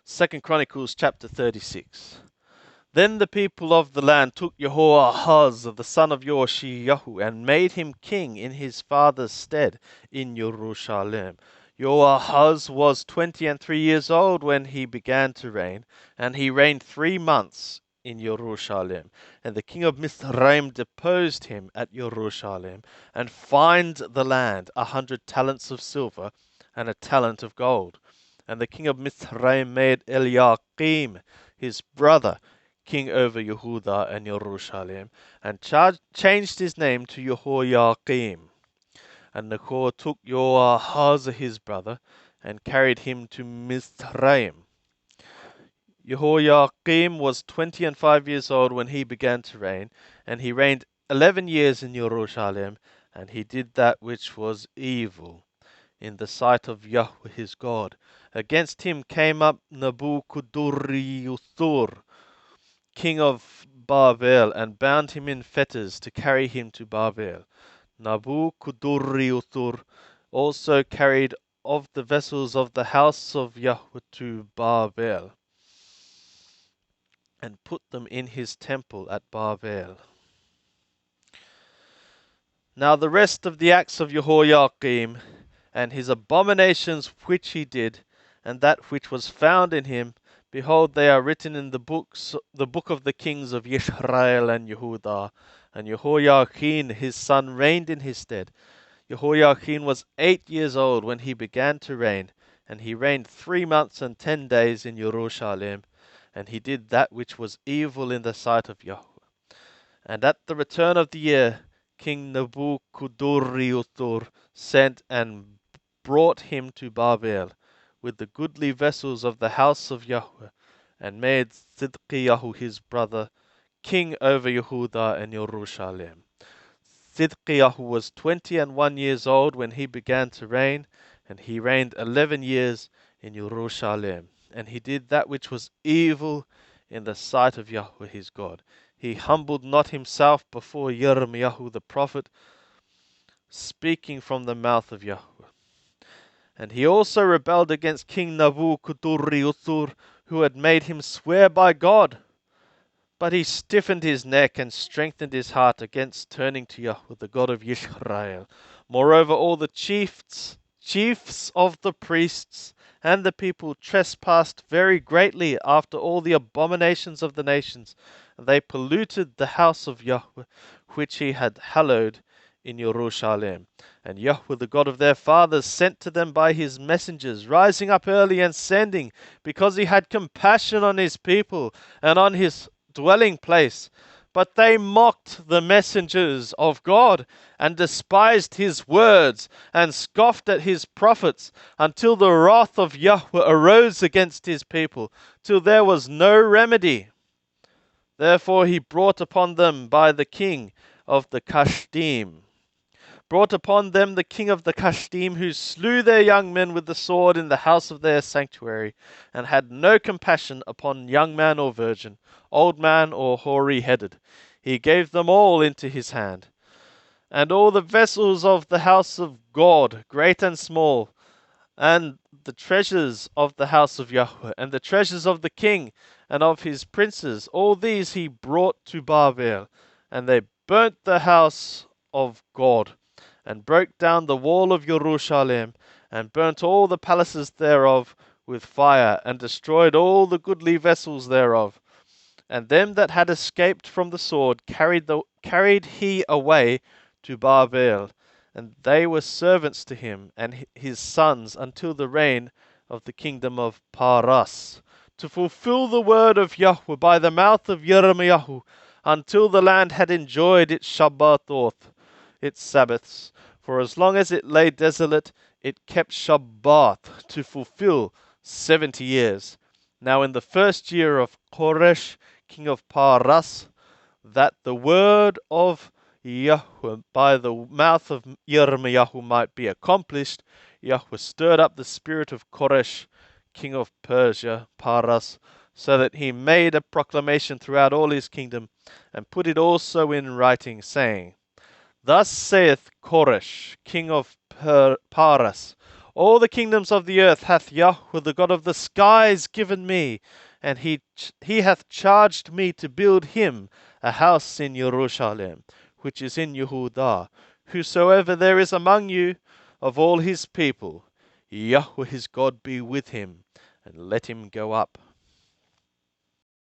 2 Chronicles chapter 36. Then the people of the land took Jehoahaz, the son of Yoshiyahu, and made him king in his father's stead in Jerusalem. Jehoahaz was 23 years old when he began to reign, and he reigned 3 months in Jerusalem. And the king of Mizraim deposed him at Jerusalem, and fined the land 100 talents of silver and a talent of gold. And the king of Mizraim made Eliakim, his brother, king over Yehuda and Jerusalem, and changed his name to Jehoiakim. And Necho took Joahaz his brother, and carried him to Mizraim. Jehoiakim was 25 years old when he began to reign, and he reigned 11 years in Jerusalem, and he did that which was evil in the sight of Yahweh his God. Against him came up Nabuchodonosor, king of Babel, and bound him in fetters to carry him to Babel. Nabuchodonosor also carried of the vessels of the house of Yahweh to Babel, and put them in his temple at Babel. Now the rest of the acts of Jehoiakim, and his abominations which he did, and that which was found in him, behold, they are written in the book of the kings of Israel and Yehuda. And Jehoiachin his son reigned in his stead. Jehoiachin was 8 years old when he began to reign, and he reigned 3 months and 10 days in Jerusalem. And he did that which was evil in the sight of Yahweh. And at the return of the year, King Nabuchodonosor sent and brought him to Babel with the goodly vessels of the house of Yahweh, and made Sidkiyahu his brother king over Yehuda and Jerusalem. Sidkiyahu was 21 years old when he began to reign, and he reigned 11 years in Jerusalem. And he did that which was evil in the sight of Yahweh his God. He humbled not himself before Yirmiyahu the prophet, speaking from the mouth of Yahweh. And he also rebelled against King Nabuchodonosor, who had made him swear by God. But he stiffened his neck and strengthened his heart against turning to Yahweh, the God of Israel. Moreover, all the chiefs of the priests and the people trespassed very greatly after all the abominations of the nations. And they polluted the house of Yahweh, which he had hallowed in Jerusalem. And Yahweh, the God of their fathers, sent to them by his messengers, rising up early and sending, because he had compassion on his people and on his dwelling place. But they mocked the messengers of God, and despised his words, and scoffed at his prophets, until the wrath of Yahweh arose against his people, till there was no remedy. Therefore he brought upon them by the king of the Kashdim, who slew their young men with the sword in the house of their sanctuary, and had no compassion upon young man or virgin, old man or hoary-headed. He gave them all into his hand. And all the vessels of the house of God, great and small, and the treasures of the house of Yahweh, and the treasures of the king and of his princes, all these he brought to Babel. And they burnt the house of God, and broke down the wall of Jerusalem, and burnt all the palaces thereof with fire, and destroyed all the goodly vessels thereof. And them that had escaped from the sword carried he away to Babel, and they were servants to him and his sons until the reign of the kingdom of Paras, to fulfill the word of Yahweh by the mouth of Yirmiyahu, until the land had enjoyed its Shabbatot, its Sabbaths. For as long as it lay desolate, it kept Shabbat to fulfill 70 years. Now in the first year of Koresh, king of Paras, that the word of Yahweh by the mouth of Yirmiyahu might be accomplished, Yahweh stirred up the spirit of Koresh, king of Persia, Paras, so that he made a proclamation throughout all his kingdom, and put it also in writing, saying, Thus saith Koresh, king of Paras, All the kingdoms of the earth hath Yahweh the God of the skies given me, and he hath charged me to build him a house in Jerusalem, which is in Yehudah. Whosoever there is among you of all his people, Yahweh his God be with him, and let him go up.